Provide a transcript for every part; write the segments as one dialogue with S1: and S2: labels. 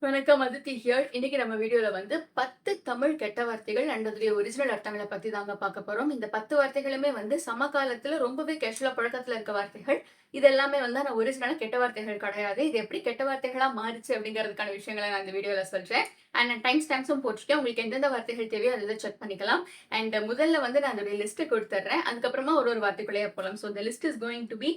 S1: வணக்கம் அதித்தி ஹியர். இன்னைக்கு நம்ம வீடியோல வந்து 10 தமிழ் கெட்ட வார்த்தைகள் அண்ட் அதோடைய ஒரிஜினல் அர்த்தங்கள பத்தி தாங்க பார்க்க போறோம். இந்த 10 வார்த்தைகளுமே வந்து சமகாலத்துல ரொம்பவே கேஷுவலா புழக்கத்துல இருக்க வார்த்தைகள். இது எல்லாமே வந்து ஆனா ஒரிஜினலா கெட்ட வார்த்தைகள் கிடையாது. இது எப்படி கெட்ட வார்த்தைகளா மாறுச்சு அப்படிங்கிறதுக்கான விஷயங்கள நான் இந்த வீடியோல சொல்றேன். அண்ட் நான் டைம் ஸ்டாம்ப்ஸும் போட்டிருக்கேன். உங்களுக்கு எந்தெந்த வார்த்தைகள் தேவையோ அதை செக் பண்ணிக்கலாம். அண்ட் முதல்ல வந்து நான் அதோடைய லிஸ்ட் கொடுத்துட்றேன். அதுக்கப்புறமா ஒரு ஒரு வார்த்தைக்குள்ளேயே போலாம். So the list is going to be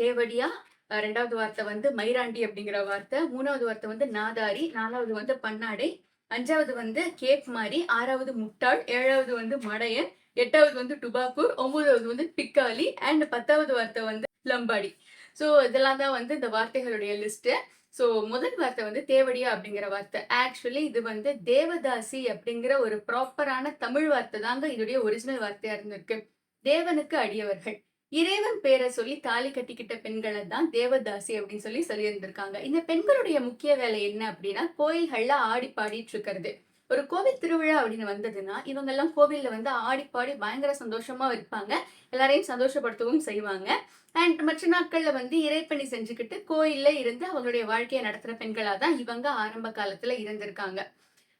S1: தேவடியா, 2வது வார்த்தை வந்து மயிராண்டி அப்படிங்கிற வார்த்தை, 3வது வார்த்தை வந்து நாதாரி, 4வது வந்து பன்னாடை, 5வது வந்து கேப் மாரி, 6வது முட்டாள், 7வது வந்து மடையன், 8வது வந்து டுபாக்கூர், 9வது வந்து பிக்காலி அண்ட் 10வது வார்த்தை வந்து லம்பாடி. ஸோ இதெல்லாம் தான் வந்து இந்த வார்த்தைகளுடைய லிஸ்ட்டு. ஸோ முதல் வார்த்தை வந்து தேவடியா அப்படிங்கிற வார்த்தை. ஆக்சுவலி இது வந்து தேவதாசி அப்படிங்கிற ஒரு ப்ராப்பரான தமிழ் வார்த்தை தாங்க இதோடைய ஒரிஜினல் வார்த்தையா இருந்திருக்கு. தேவனுக்கு அடியவர்கள். இறைவன் பேரை சொல்லி தாலி கட்டிக்கிட்ட பெண்களை தான் தேவதாசி அப்படின்னு சொல்லி இருந்திருக்காங்க. இந்த பெண்களுடைய முக்கிய வேலை என்ன அப்படின்னா கோயில்கள்ல ஆடி பாடிட்டு இருக்கிறது. ஒரு கோவில் திருவிழா அப்படின்னு வந்ததுன்னா இவங்க எல்லாம் கோவில்ல வந்து ஆடி பாடி பயங்கர சந்தோஷமா இருப்பாங்க. எல்லாரையும் சந்தோஷப்படுத்தவும் செய்வாங்க. அண்ட் மற்ற நாட்கள்ல வந்து இறைப்பணி செஞ்சுக்கிட்டு கோயில்ல இருந்து அவங்களுடைய வாழ்க்கையை நடத்துற பெண்களா தான் இவங்க ஆரம்ப காலத்துல இருந்திருக்காங்க.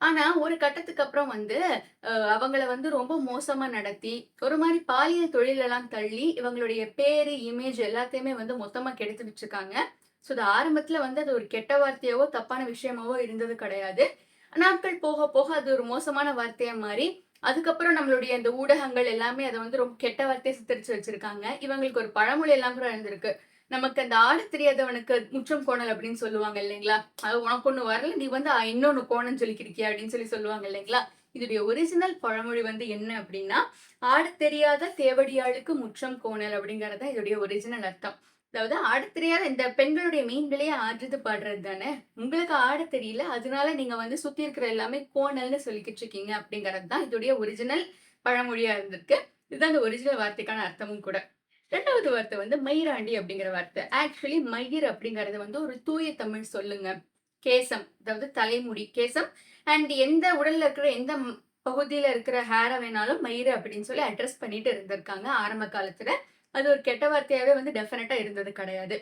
S1: ஆனா, ஒரு கட்டத்துக்கு அப்புறம் வந்து அவங்கள வந்து ரொம்ப மோசமா நடத்தி, ஒரு மாரி பாலியல் தொழிலெல்லாம் தள்ளி, இவங்களுடைய பேரு, இமேஜ் எல்லாத்தையுமே வந்து மொத்தமா கெடுத்து வச்சிருக்காங்க. ஸோ, அது ஆரம்பத்துல வந்து அது ஒரு கெட்ட வார்த்தையாவோ, தப்பான விஷயமாவோ இருந்தது கிடையாது. நாட்கள் போக போக அது ஒரு மோசமான வார்த்தையா மாறி, அதுக்கப்புறம் நம்மளுடைய இந்த ஊடகங்கள் எல்லாமே அத வந்து ரொம்ப கெட்ட வார்த்தையா சித்தரிச்சு வச்சிருக்காங்க. இவங்களுக்கு ஒரு பழமொழி எல்லாம் கூட இருந்திருக்கு. நமக்கு அந்த ஆடத் தெரியாதவனுக்கு முற்றம் கோணல் அப்படின்னு சொல்லுவாங்க இல்லைங்களா? அது உனக்கு ஒண்ணு வரல, நீ வந்து இன்னொன்னு கோணம் சொல்லிக்கிருக்கியா அப்படின்னு சொல்லுவாங்க இல்லைங்களா? இதோடைய ஒரிஜினல் பழமொழி வந்து என்ன அப்படின்னா, ஆடத் தெரியாத தேவடியாளுக்கு முற்றம் கோணல் அப்படிங்கிறது தான் இதோடைய ஒரிஜினல் அர்த்தம். அதாவது ஆடத் தெரியாத இந்த பெண்களுடைய மெயின் வேலையே ஆடுறது பாடுறது தானே. உங்களுக்கு ஆடத் தெரியல, அதனால நீங்க வந்து சுத்தி இருக்கிற எல்லாமே கோணல்னு சொல்லிக்கிட்டு இருக்கீங்க அப்படிங்கிறது தான் இதோடைய ஒரிஜினல் பழமொழியா இருந்திருக்கு. இதுதான் இந்த ஒரிஜினல் வார்த்தைக்கான அர்த்தமும் கூட. 2வது வார்த்தை வந்து மயிராண்டி அப்படிங்கிற வார்த்தை. ஆக்சுவலி மயிர் அப்படிங்கிறது வந்து ஒரு தூய தமிழ் சொல்லுங்க. கேசம், அதாவது தலைமுடி, கேசம் அண்ட் எந்த உடல்ல இருக்கிற எந்த பகுதியில இருக்கிற ஹேர வேணாலும் மயிரு அப்படின்னு சொல்லி அட்ரஸ் பண்ணிட்டு இருந்திருக்காங்க ஆரம்ப காலத்துல. அது ஒரு கெட்ட வார்த்தையாவே வந்து டெஃபினட்டா இருந்தது கிடையாது.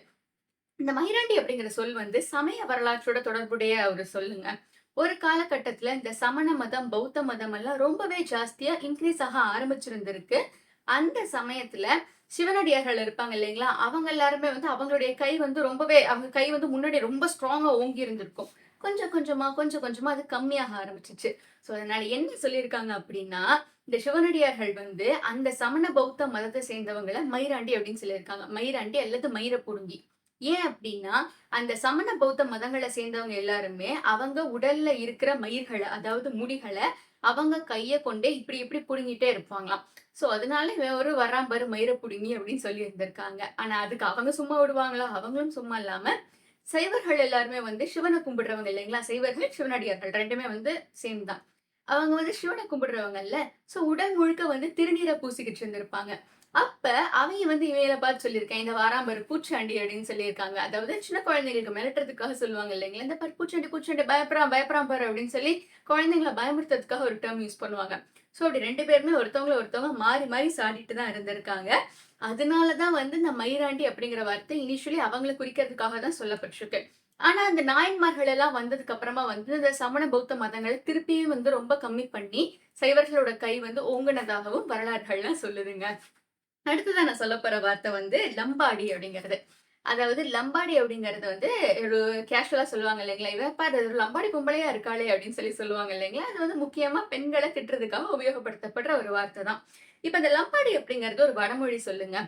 S1: இந்த மயிராண்டி அப்படிங்கிற சொல் வந்து சமய வரலாற்றோட தொடர்புடைய ஒரு சொல்லுங்க. ஒரு காலகட்டத்துல இந்த சமண மதம், பௌத்த மதம் எல்லாம் ரொம்பவே ஜாஸ்தியா இன்க்ரீஸ் ஆக ஆரம்பிச்சிருந்திருக்கு. அந்த சமயத்துல சிவனடியார்கள் இருப்பாங்க இல்லைங்களா? அவங்க எல்லாருமே வந்து அவங்களுடைய கை வந்து ரொம்பவே அவங்க கை வந்து முன்னாடி ரொம்ப ஸ்ட்ராங்கா ஓங்கி இருந்திருக்கும். கொஞ்சம் கொஞ்சமா, கொஞ்சம் கொஞ்சமா அது கம்மியாக ஆரம்பிச்சுச்சு. ஸோ அதனால என்ன சொல்லியிருக்காங்க அப்படின்னா, இந்த சிவனடியார்கள் வந்து அந்த சமண பௌத்த மதத்தை சேர்ந்தவங்கள மயிராண்டி அப்படின்னு சொல்லியிருக்காங்க. மயிராண்டி அல்லது மயிர புடுங்கி. ஏன் அப்படின்னா, அந்த சமண பௌத்த மதங்கள சேர்ந்தவங்க எல்லாருமே அவங்க உடல்ல இருக்கிற மயிர்கள, அதாவது முடிகள அவங்க கைய கொண்டே இப்டி இப்டி புடுங்கிட்டே இருப்பாங்களாம். சோ அதனால இவன் ஒரு வரான் பாரு மயிர புடுங்கி அப்படின்னு சொல்லி இருந்திருக்காங்க. ஆனா அதுக்கு அவங்க சும்மா விடுவாங்களா? அவங்களும் சும்மா இல்லாம சைவர்கள் எல்லாருமே வந்து சிவன கும்பிடுறவங்க இல்லைங்களா? சைவர்கள், சிவனடியார்கள் 2மே வந்து சேம் தான். அவங்க வந்து சிவன கும்பிடுறவங்கல்ல. சோ உடல் முழுக்க வந்து திருநீர பூசிக்கிட்டு இருந்திருப்பாங்க. அப்ப அவைங்க வந்து இவைகள பார்த்து சொல்லியிருக்கேன். இந்த வாராம் பாரு பூச்சாண்டி அப்படின்னு சொல்லியிருக்காங்க. அதாவது சின்ன குழந்தைகளுக்கு மிரட்டுறதுக்காக சொல்லுவாங்க இல்லைங்களா? இந்த பாரு பூச்சாண்டி பூச்சாண்டி பயப்படுறான் பயப்படுறான் பாரு அப்படின்னு சொல்லி குழந்தைங்கள பயமுறுத்துறதுக்காக ஒரு டெர்ம் யூஸ் பண்ணுவாங்க. சோ அப்படி 2 பேருமே ஒருத்தவங்கள ஒருத்தவங்க மாறி மாறி சாடிட்டு தான் இருந்திருக்காங்க. அதனால தான் வந்து இந்த மயிராண்டி அப்படிங்கிற வார்த்தை இனிஷியலி அவங்கள குறிக்கிறதுக்காக தான் சொல்லப்பட்டிருக்கு. ஆனா அந்த நாயன்மார்கள் எல்லாம் வந்ததுக்கு அப்புறமா வந்து இந்த சமண பௌத்த மதங்கள் திருப்பியும் வந்து ரொம்ப கம்மி பண்ணி சைவர்களோட கை வந்து ஓங்குனதாகவும் வரலாறுகள்லாம் சொல்லுதுங்க. அடுத்ததா நான் சொல்லப்போற வார்த்தை வந்து லம்பாடி அப்படிங்கிறது. அதாவது லம்பாடி அப்படிங்கிறது வந்து ஒரு கேஷுவலா சொல்லுவாங்க இல்லைங்களா? "இவ பாரு ஒரு லம்பாடி பொம்பளையா இருக்காளே" அப்படின்னு சொல்லுவாங்க இல்லைங்களா? அது வந்து முக்கியமா பெண்கள திட்டுறதுக்காக உபயோகப்படுத்தப்படுற ஒரு வார்த்தை தான். இப்ப இந்த லம்பாடி அப்படிங்கிறது ஒரு வடமொழி சொல்லுங்க.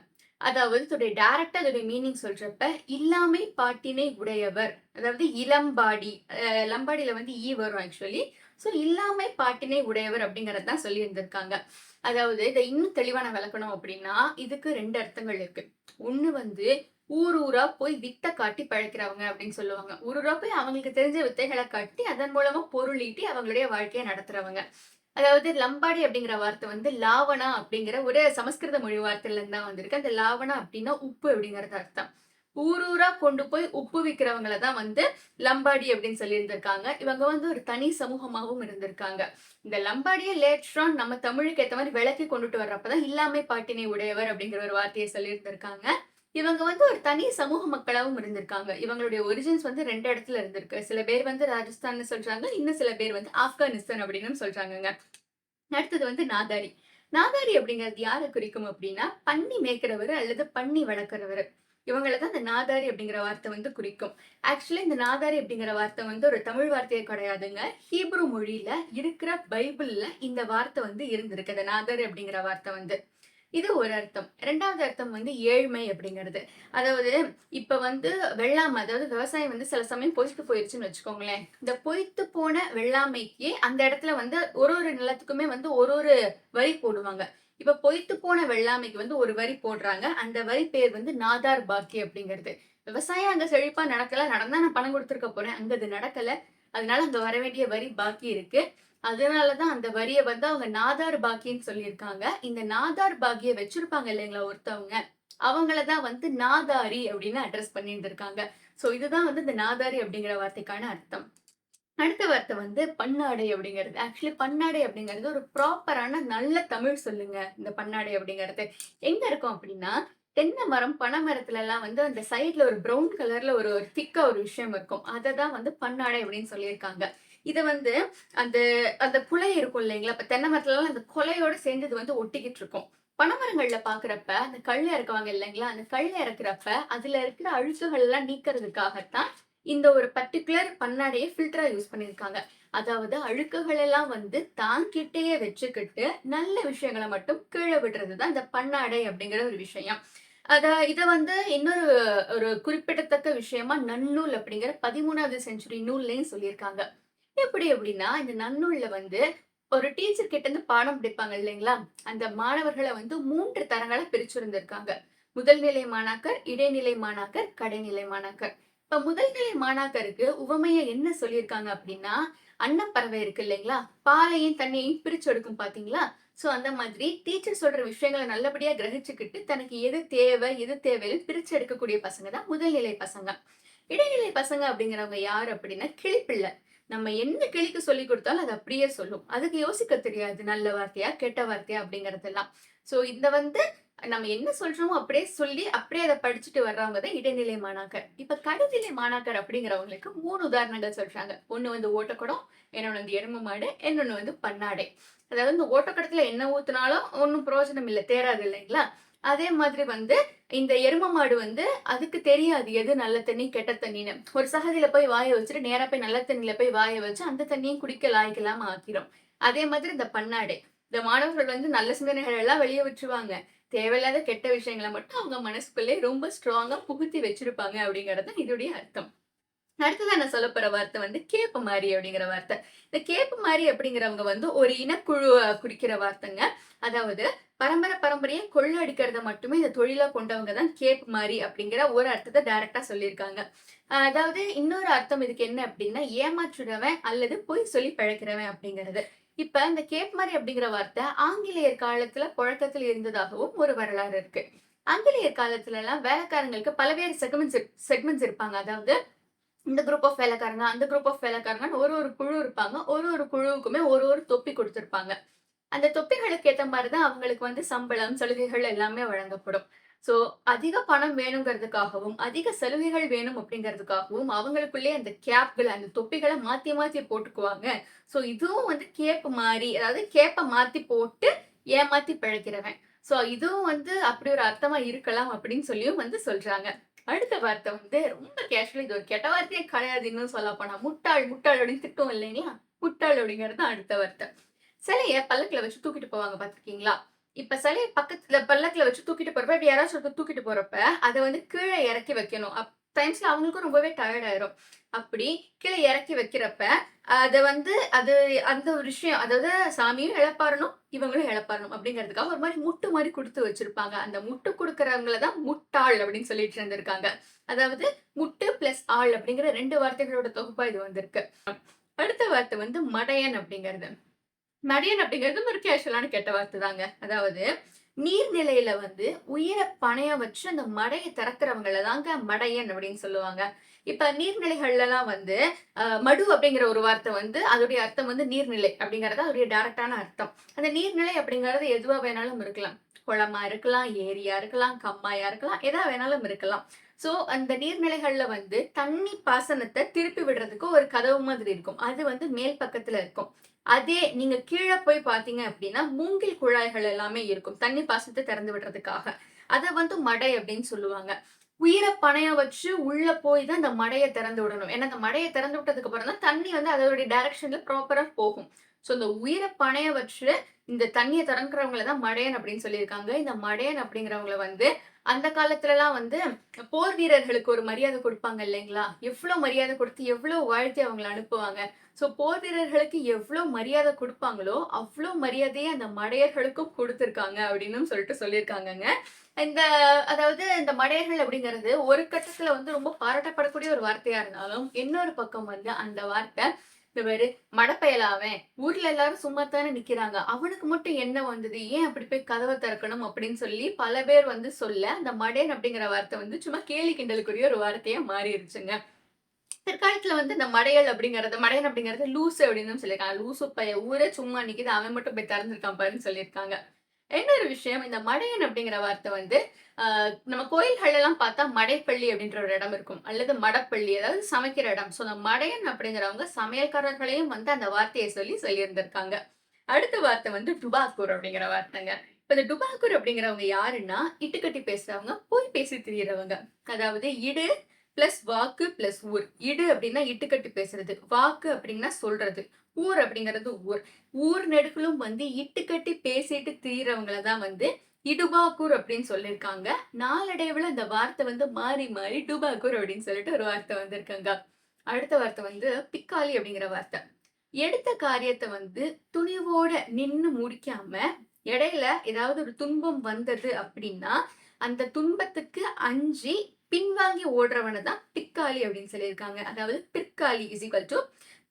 S1: அதாவது டைரக்ட்டா அதோட மீனிங் சொல்றப்ப, "இல்லாமை பாட்டினை உடையவர்." அதாவது இளம்பாடி. லம்பாடியில வந்து வரும் ஆக்சுவலி. ஸோ இல்லாமை பாட்டினை உடையவர் அப்படிங்கிறது தான் சொல்லியிருந்திருக்காங்க. அதாவது இத இன்னும் தெளிவா நான் விளக்கணும் அப்படின்னா, இதுக்கு 2 அர்த்தங்கள் இருக்கு. ஒண்ணு வந்து ஊர் ஊரா போய் வித்த காட்டி பிழைக்கிறவங்க அப்படின்னு சொல்லுவாங்க. ஊர் ஊரா போய் அவங்களுக்கு தெரிஞ்ச வித்தைகள காட்டி, அதன் மூலமா பொருள் ஈட்டி அவங்களுடைய வாழ்க்கைய நடத்துறவங்க. அதாவது லம்பாடி அப்படிங்கிற வார்த்தை வந்து லாவணா அப்படிங்கிற ஒரு சமஸ்கிருத மொழி வார்த்தையில இருந்து தான் வந்திருக்கு. அந்த லாவணா அப்படின்னா உப்பு அப்படிங்கிறது அர்த்தம். ஊர் ஊரா கொண்டு போய் உப்பு விக்கிறவங்கள தான் வந்து லம்பாடி அப்படின்னு சொல்லியிருந்திருக்காங்க. இவங்க வந்து ஒரு தனி சமூகமாவும் இருந்திருக்காங்க. இந்த லம்பாடிய லேட்டர் ஆன் நம்ம தமிழுக்கு ஏத்த மாரி விளக்கி கொண்டுட்டு வர்றப்ப தான் இல்லாமை பாட்டினை உடையவர் அப்படிங்கிற ஒரு வார்த்தைய சொல்லியிருந்திருக்காங்க. இவங்க வந்து ஒரு தனி சமூக மக்களாவும் இருந்திருக்காங்க. இவங்களுடைய ஒரிஜின்ஸ் வந்து 2 இடத்துல இருந்திருக்கு. சில பேர் வந்து ராஜஸ்தான்னு சொல்றாங்க. இன்னும் சில பேர் வந்து ஆப்கானிஸ்தான் அப்படின்னும் சொல்றாங்கங்க. அடுத்தது வந்து நாதாரி. நாதாரி அப்படிங்கிறது யார குறிக்கும் அப்படின்னா, பன்னி மேய்க்கிறவரு அல்லது பன்னி வளர்க்கிறவரு. இவங்கள தான் இந்த நாதாரி அப்படிங்கிற வார்த்தை வந்து குறிக்கும். ஆக்சுவலி இந்த நாதாரி அப்படிங்கிற வார்த்தை வந்து ஒரு தமிழ் வார்த்தையே கிடையாதுங்க. ஹீப்ரு மொழியில இருக்கிற பைபிள்ல இந்த வார்த்தை வந்து இருந்திருக்கு. இந்த நாதாரி அப்படிங்கிற வார்த்தை வந்து. இது ஒரு அர்த்தம். 2வது அர்த்தம் வந்து ஏழ்மை அப்படிங்கிறது. அதாவது இப்ப வந்து வெள்ளாமை அதாவது விவசாயம் வந்து சில சமயம் பொய்த்து போயிருச்சுன்னு வச்சுக்கோங்களேன். இந்த பொய்த்து போன வெள்ளாமைக்கு அந்த இடத்துல வந்து ஒரு ஒரு நிலத்துக்குமே வந்து ஒரு ஒரு வரி போடுவாங்க. இப்ப பொய்த்து போன வெள்ளாமைக்கு வந்து ஒரு வரி போடுறாங்க. அந்த வரி பேர் வந்து நாதார் பாக்கி அப்படிங்கிறது. விவசாயம் அங்க செழிப்பா நடக்கல. நடந்தா நான் பணம் குடுத்துருக்க போறேன். அங்க அது நடக்கல. அதனால அங்க வர வேண்டிய வரி பாக்கி இருக்கு. அதனால தான் அந்த வரிய வந்து அவங்க நாதார் பாக்கின்னு சொல்லியிருக்காங்க. இந்த நாதார் பாக்கிய வச்சிருப்பாங்க இல்லைங்களா ஒருத்தவங்க, அவங்கள தான் வந்து நாதாரி அப்படின்னு அட்ரஸ் பண்ணியிருந்திருக்காங்க. ஸோ இதுதான் வந்து இந்த நாதாரி அப்படிங்கிற வார்த்தைக்கான அர்த்தம். அடுத்த வார்த்தை வந்து பன்னாடை அப்படிங்கிறது. ஆக்சுவலி பன்னாடை அப்படிங்கிறது ஒரு ப்ராப்பரான நல்ல தமிழ் சொல்லுங்க. இந்த பன்னாடை அப்படிங்கிறது. எங்க இருக்கும் அப்படின்னா, தென்னை மரம், பனை மரத்துலலாம் வந்து அந்த சைட்ல ஒரு ப்ரவுன் கலர்ல ஒரு திக்கா ஒரு விஷயம் இருக்கும். அத தான் வந்து பன்னாடை அப்படின்னு சொல்லியிருக்காங்க. இத வந்து அந்த அந்த குலை இருக்கும் இல்லைங்களா? இப்ப தென்னை மரத்துலலாம் அந்த குலையோட சேர்ந்து இது வந்து ஒட்டிக்கிட்டு இருக்கும். பனைமரங்கள்ல பார்க்கிறப்ப, அந்த கள்ள இறக்குவாங்க இல்லைங்களா? அந்த கள்ள இறக்குறப்ப, அதுல இருக்கிற அழுக்குகள் எல்லாம் நீக்கிறதுக்காகத்தான் இந்த ஒரு பர்ட்டிகுலர் பன்னாடைய ஃபில்டரா யூஸ் பண்ணியிருக்காங்க. அதாவது அழுக்குகள் எல்லாம் வந்து தான் கிட்டயே வச்சுக்கிட்டு, நல்ல விஷயங்கள மட்டும் கீழ விடுறது தான் இந்த பன்னாடை அப்படிங்கிற ஒரு விஷயம். இத வந்து இன்னொரு ஒரு குறிப்பிடத்தக்க விஷயமா நன்னூல் அப்படிங்கிற 13வது செஞ்சுரி நூல்லயும் சொல்லியிருக்காங்க. எப்படி அப்படின்னா, இந்த நன்னூல்ல வந்து ஒரு டீச்சர் கிட்ட இருந்து பாடம் படிப்பாங்க இல்லைங்களா? அந்த மாணவர்கள வந்து 3 தரங்களா பிரிச்சிருந்திருக்காங்க. முதல் நிலை மாணாக்கர், இடைநிலை மாணாக்கர், கடைநிலை மாணாக்கர். இப்ப முதல் நிலை மாணாக்கருக்கு உவமையா என்ன சொல்லியிருக்காங்க அப்படின்னா, அன்னப்பறவை இருக்கு இல்லைங்களா? பாலையும், தண்ணியையும் பிரிச்சு எடுக்கும் பார்த்தீங்களா? சோ அந்த மாதிரி டீச்சர் சொல்ற விஷயங்கள நல்லபடியா கிரகிச்சுக்கிட்டு, தனக்கு எது தேவை, எது தேவையில்லன்னு பிரிச்சு எடுக்கக்கூடிய பசங்க தான் முதல் நிலை பசங்க. இடைநிலை பசங்க அப்படிங்கிறவங்க யாரு அப்படின்னா, கிளிப்பிள்ளை. நம்ம என்ன கிளிக்கு சொல்லிக் குடுத்தாலும் அது அப்படியே சொல்லும். அதுக்கு யோசிக்க தெரியாது. நல்ல வார்த்தையா, கெட்ட வார்த்தையா அப்படிங்கிறதெல்லாம். சோ இந்த வந்து நம்ம என்ன சொல்றோமோ அப்படியே சொல்லி, அப்படியே அத படிச்சுட்டு வர்றவங்க தான் இடைநிலை மாணாக்கர். இப்ப கடைநிலை மாணாக்கர் அப்படிங்கிறவங்களுக்கு 3 உதாரணங்கள் சொல்றாங்க. ஒண்ணு வந்து ஓட்டக்குடம், இன்னொன்னு வந்து எரும மாடு, இன்னொன்னு வந்து பன்னாடை. அதாவது இந்த ஓட்டக்குடத்துல என்ன ஊத்துனாலும் ஒண்ணும் பிரயோஜனம் இல்ல. தேறாது இல்லைங்களா? அதே மாதிரி வந்து இந்த எரும மாடு வந்து அதுக்கு தெரியாது எது நல்ல தண்ணி, கெட்ட தண்ணீன்னு. ஒரு சகதியில போய் வாய வச்சுட்டு நேரா போய் நல்ல தண்ணீல போய் வாய வச்சு அந்த தண்ணியும் குடிக்க லாய்க்கில்லாம ஆக்கிரும். அதே மாதிரி இந்த பன்னாடை. இந்த மாணவர்கள் வந்து நல்ல சிந்தனைகள் எல்லாம் வெளிய விட்டுருவாங்க. தேவையில்லாத கெட்ட விஷயங்கள மட்டும் அவங்க மனசுக்குள்ளே ரொம்ப ஸ்ட்ராங்கா புகுத்தி வச்சிருப்பாங்க அப்படிங்கிறது தான் இதோடைய அர்த்தம். அடுத்ததா நான் சொல்லப் போற வார்த்தை வந்து கேப்பமாரி அப்படிங்கிற வார்த்தை. இந்த கேப்பமாரி அப்படிங்கிறவங்க வந்து ஒரு இனக்குழுவ குறிக்கிற வார்த்தைங்க. அதாவது பரம்பரையா கொள்ளை அடிக்கிறத மட்டுமே இந்த தொழிலா கொண்டவங்க தான் கேப்மாரி அப்படிங்கிற ஒரு அர்த்தத்த டைரக்ட்டா சொல்லியிருக்காங்க. அதாவது இன்னொரு அர்த்தம் இதுக்கு என்ன அப்படின்னா, ஏமாற்றுறவன் அல்லது பொய் சொல்லி பிழைக்கிறவன் அப்படிங்கிறது. இப்ப இந்த கேப்மாரி அப்படிங்கிற வார்த்தை ஆங்கிலேயர் காலத்துல புழக்கத்தில் இருந்ததாகவும் ஒரு வரலாறு இருக்கு. ஆங்கிலேயர் காலத்துலலாம் வேலைக்காரங்களுக்கு பல்வேறு செக்மெண்ட்ஸ் இருப்பாங்க. அதாவது இந்த குரூப் ஆஃப் வேலைக்காரங்க, அந்த குரூப் ஆஃப் வேலைக்காரங்கன்னு ஒரு ஒரு குழு இருப்பாங்க. ஒரு ஒரு குழுவுக்குமே ஒரு ஒரு தொப்பி குடுத்திருப்பாங்க. அந்த தொப்பிகளுக்கு ஏத்த மாரி தான் அவங்களுக்கு வந்து சம்பளம், சலுகைகள் எல்லாமே வழங்கப்படும். ஸோ அதிக பணம் வேணுங்கிறதுக்காகவும், அதிக சலுகைகள் வேணும் அப்படிங்கிறதுக்காகவும், அவங்களுக்குள்ளேயே அந்த கேப்கள, அந்த தொப்பிகள மாத்தி மாத்தி போட்டுக்குவாங்க. ஸோ இதுவும் வந்து கேப் மாரி, அதாவது கேப்ப மாத்தி போட்டு ஏமாத்தி பிழைக்கிறவன். ஸோ இதுவும் வந்து அப்படி ஒரு அர்த்தமா இருக்கலாம் அப்படின்னு சொல்லியும் வந்து சொல்றாங்க. அடுத்த வார்த்தை வந்து ரொம்ப கேஷுவலா இது ஒரு கெட்ட வார்த்தையே கிடையாது இன்னும் சொல்லப்போனா. முட்டாள், முட்டாள் அப்படின்னு திட்டுவோம் இல்லைங்களா? முட்டாள் அப்படிங்கிறது தான் அடுத்த வார்த்தை. சிலைய பல்லக்குல வச்சு தூக்கிட்டு போவாங்க பார்த்துருக்கீங்களா? இப்ப சிலைய பக்கத்துல பல்லக்குல வச்சு தூக்கிட்டு போறப்ப, இப்படி யாராச்சும் ஒருத்தர் தூக்கிட்டு போறப்ப, அத வந்து கீழ இறக்கி வைக்கணும். டைம்ஸ்ல அவங்களுக்கும் ரொம்பவே டயர்ட் ஆயிரும். அப்படி கீழ இறக்கி வைக்கிறப்ப, அத வந்து அது அந்த ஒரு விஷயம். அதாவது சாமியும் இளைப்பாறணும், இவங்களும் இளைப்பாறணும் அப்படிங்கிறதுக்காக ஒரு மாரி முட்டு மாரி குடுத்து வச்சிருப்பாங்க. அந்த முட்டு குடுக்குறவங்கள தான் முட்டாள் அப்படின்னு சொல்லிட்டு இருந்திருக்காங்க. அதாவது முட்டு பிளஸ் ஆள் அப்படிங்கிற 2 வார்த்தைகளோட தொகுப்பா இது வந்திருக்கு. அடுத்த வார்த்தை வந்து மடையன் அப்படிங்கிறது. மடையன் அப்படிங்கிறது ஒரு கேஷுவலான கெட்ட வார்த்தை தாங்க. அதாவது நீர்நிலையில வந்து உயிர பணயம் வச்சு அந்த மடைய திறக்கிறவங்கள தாங்க மடையன் அப்படின்னு சொல்லுவாங்க. இப்ப நீர்நிலைகள்லலாம் வந்து மடு அப்படிங்கிற ஒரு வார்த்தை வந்து அதோடைய அர்த்தம் வந்து நீர்நிலை அப்படிங்கிறது அதோடைய டைரக்ட்டான அர்த்தம். அந்த நீர்நிலை அப்படிங்கிறது எதுவா வேணாலும் இருக்கலாம். குளமா இருக்கலாம், ஏரியா இருக்கலாம், கம்மாயா இருக்கலாம், எதா வேணாலும் இருக்கலாம். சோ அந்த நீர்நிலைகள்ல வந்து தண்ணி பாசனத்த திருப்பி விடுறதுக்கு ஒரு கதவு மாதிரி இருக்கும். அது வந்து மேல் பக்கத்துல இருக்கும். அதே நீங்க கீழ போய் பார்த்தீங்க அப்படின்னா, மூங்கில் குழாய்கள் எல்லாமே இருக்கும். தண்ணி பாசனத்த திறந்து விடுறதுக்காக. அத வந்து மடை அப்படின்னு சொல்லுவாங்க. உயிர பணயம் வச்சு உள்ள போய் தான் இந்த மடைய திறந்து விடணும். ஏன்னா, அந்த மடைய திறந்து விட்டதுக்கு அப்புறம் தான் தண்ணி வந்து அதோடைய டைரக்ஷன்ல ப்ராப்பரா போகும். சோ இந்த உயிர பணயம் வச்சு இந்த தண்ணிய திறக்கிறவங்கள தான் மடையன் அப்படின்னு சொல்லியிருக்காங்க. இந்த மடையன் அப்படிங்கிறவங்கள வந்து அந்த காலத்துலலாம் வந்து போர் வீரர்களுக்கு ஒரு மரியாதை குடுப்பாங்க இல்லைங்களா? எவ்ளோ மரியாதை குடுத்து, எவ்ளோ வாழ்த்தி அவங்கள அனுப்புவாங்க. சோ போர் வீரர்களுக்கு எவ்ளோ மரியாதை குடுப்பாங்களோ, அவ்ளோ மரியாதைய அந்த மடையர்களுக்கும் குடுத்துருக்காங்க அப்படின்னும் சொல்லிட்டு சொல்லியிருக்காங்கங்க. இந்த அதாவது இந்த மடையர்கள் அப்படிங்கிறது ஒரு கட்டத்துல வந்து ரொம்ப பாராட்டப்படக்கூடிய ஒரு வார்த்தையா இருந்தாலும், இன்னொரு பக்கம் வந்து அந்த வார்த்தை இந்த பாரு மடப்பயலா அவன். ஊர்ல எல்லாரும் சும்மா தானே நிக்கிறாங்க. அவனுக்கு மட்டும் என்ன வந்தது? ஏன் அப்படி போய் கதவ திறக்கணும்? அப்படின்னு சொல்லி பல பேர் வந்து சொல்ல, அந்த மடேன் அப்படிங்கிற வார்த்தை வந்து சும்மா கேலி கிண்டலுக்குரிய ஒரு வார்த்தையா மாறிருச்சுங்க. பிற்காலத்துல வந்து இந்த மடையன் அப்படிங்கிறது லூசு அப்படின்னு சொல்லியிருக்காங்க. லூசு பைய ஊரே சும்மா நிக்குது. அவன் மட்டும் போய் திறந்திருக்கான் பாருன்னு சொல்லியிருக்காங்க. இன்னொரு விஷயம் இந்த மடையன் அப்படிங்கிற வார்த்தை வந்து நம்ம கோயில்கள் எல்லாம் பார்த்தா மடைப்பள்ளி அப்படின்ற ஒரு இடம் இருக்கும். அல்லது மடப்பள்ளி அதாவது சமைக்கிற இடம். சோ அந்த மடையன் அப்படிங்கிறவங்க சமையல்காரர்களையும் வந்து அந்த வார்த்தையை சொல்லி சொல்லியிருந்திருக்காங்க. அடுத்த வார்த்தை வந்து டுபாக்கூர் அப்படிங்கிற வார்த்தைங்க. இப்ப இந்த டுபாக்கூர் அப்படிங்கிறவங்க யாருன்னா, இட்டுக்கட்டி பேசுறவங்க, பொய் பேசி திரியறவங்க. அதாவது இடு பிளஸ் வாக்கு பிளஸ் ஊர். இடு அப்படின்னா இட்டுக்கட்டி பேசுறது. வாக்கு அப்படின்னா சொல்றது. ஊர் அப்படிங்கிறது ஊர். ஊர் நெடுகிலும் வந்து இட்டுக்கட்டி பேசிட்டு திரியறவங்கள தான் வந்து இடுபாக்கூர் அப்படின்னு சொல்லியிருக்காங்க. நாளடைவுல இந்த வார்த்தை வந்து மாறி மாறி டுபாக்கூர் அப்படின்னு சொல்லிட்டு ஒரு வார்த்தை வந்திருக்குங்க. அடுத்த வார்த்தை வந்து பிக்காளி அப்படிங்கிற வார்த்தை. எடுத்த காரியத்த வந்து துணிவோட நின்னு முடிக்காம, இடையில ஏதாவது ஒரு துன்பம் வந்தது அப்படின்னா, அந்த துன்பத்துக்கு அஞ்சி பின்வாங்கி ஓடுறவன தான் பிக்காளி அப்படின்னு சொல்லியிருக்காங்க. அதாவது பிற்காளி இஸ் ஈக்வல் டூ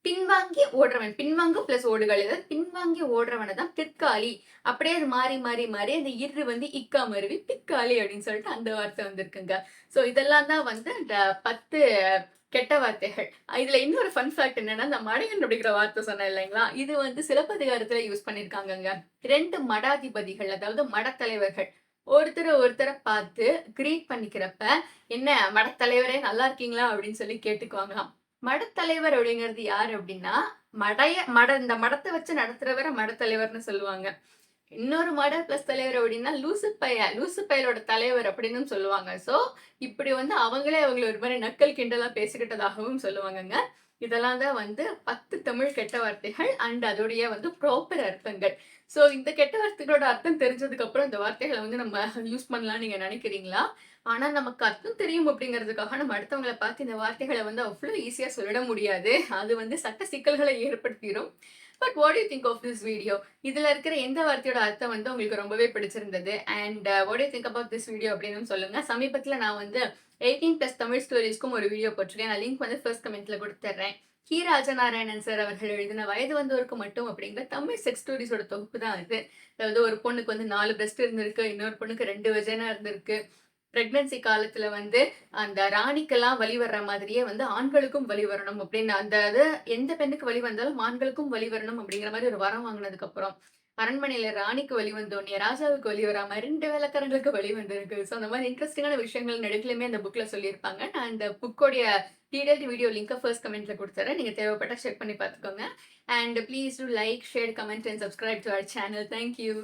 S1: பின்வாங்கி ஓடுறவன். பின்வாங்கு பிளஸ் ஓடுகள். அதாவது பின்வாங்கி ஓடுறவன தான் பிற்காளி. அப்படியே அது மாறி, மாறி, மாறி அந்த இரு வந்து இக்கா மருவி பிற்காளி அப்படின்னு சொல்லிட்டு அந்த வார்த்தை வந்திருக்குங்க. சோ இதெல்லாம் தான் வந்து அந்த 10 கெட்ட வார்த்தைகள். இதுல இன்னொரு ஃபன் ஃபேக்ட் என்னன்னா, இந்த மடையன் அப்படிங்கிற வார்த்தை சொன்னேன் இல்லைங்களா? இது வந்து சிலப்பதிகாரத்துல யூஸ் பண்ணியிருக்காங்கங்க. 2 மடாதிபதிகள் அதாவது மடத்தலைவர்கள் ஒருத்தர பார்த்து கிரீட் பண்ணிக்கிறப்ப, "என்ன மடத்தலைவரே நல்லா இருக்கீங்களா?" அப்படின்னு சொல்லி கேட்டுக்குவாங்களாம். மடத்தலைவர் அப்படிங்கிறது யாரு அப்படின்னா, இந்த மடத்த வச்சு நடத்துறவர மடத்தலைவர்ன்னு சொல்லுவாங்க. இன்னொரு மட பிளஸ் தலைவர் அப்படின்னா, லூசு பயலோட தலைவர் அப்படின்னும் சொல்லுவாங்க. சோ, இப்படி வந்து அவங்களே அவங்கள ஒரு மாரி நக்கல் கிண்டலா பேசிக்கிட்டதாகவும் சொல்லுவாங்கங்க. இதெல்லாம் தான் வந்து 10 தமிழ் கெட்ட வார்த்தைகள் அண்ட் அதோடைய வந்து ப்ராப்பர் அர்த்தங்கள். சோ, இந்த கெட்ட வார்த்தைகளோட அர்த்தம் தெரிஞ்சதுக்கு அப்புறம் இந்த வார்த்தைகள வந்து நம்ம யூஸ் பண்ணலாம்னு நீங்க நினைக்கிறீங்களா? ஆனா நமக்கு அர்த்தம் தெரியும் அப்படிங்கிறதுக்காக நம்ம அடுத்தவங்கள பார்த்து இந்த வார்த்தைகள வந்து அவ்ளோ ஈஸியா சொல்லிட முடியாது. அது வந்து சட்ட சிக்கல்களை ஏற்படுத்திரும். But what do you think of this video? இதுல இருக்கிற எந்த வார்த்தையோட அர்த்தம் வந்து உங்களுக்கு ரொம்பவே பிடிச்சிருந்தது? And what do you think about this video அப்படின்னு சொல்லுங்க. சமீபத்தில நான் வந்து 18+ தமிழ் ஸ்டோரீஸ்க்கும் ஒரு வீடியோ போட்டிருக்கேன். நான் லிங்க் வந்து ஃபர்ஸ்ட் கமெண்ட்ல குடுத்துர்றேன். கி. ராஜநாராயணன் சார் அவர்கள் எழுதின வயது வந்தோருக்கு மட்டும் அப்படிங்கிற தமிழ் செக்ஸ் ஸ்டோரீஸோட தொகுப்பு தான் இது. அதாவது ஒரு பொண்ணுக்கு வந்து 4 பிரஸ்ட் இருந்திருக்கு. இன்னொரு பொண்ணுக்கு 2 வஜைனா இருந்திருக்கு. பிரெக்னன்சி காலத்துல வந்து அந்த ராணிக்கெல்லாம் வலி வர்ற மாதிரியே வந்து ஆண்களுக்கும் வலி வரணும் அப்படின்னு அந்த இது எந்த பெண்ணுக்கு வலி வந்தாலும் ஆண்களுக்கும் வலி வரணும் அப்படிங்கிற மாதிரி ஒரு வரம் வாங்கினதுக்கு அப்புறம் அரண்மனையில ராணிக்கு வலி வந்தோடனே ராஜாவுக்கு வலி வராம 2 வேலைக்காரங்களுக்கு வலி வந்திருக்கு. ஸோ அந்த மாதிரி இன்ட்ரெஸ்டிங்கான விஷயங்கள் நெடுகிலுமே அந்த புக்ல சொல்லியிருப்பாங்க. நான் அந்த புக்கோடைய டீடைல்டு வீடியோ லிங்க் ஃபர்ஸ்ட் கமெண்ட்ல கொடுத்துறேன். நீங்க தேவைப்பட்டா செக் பண்ணி பார்த்துக்கோங்க. And please do like, share, comment and subscribe to our channel. Thank you.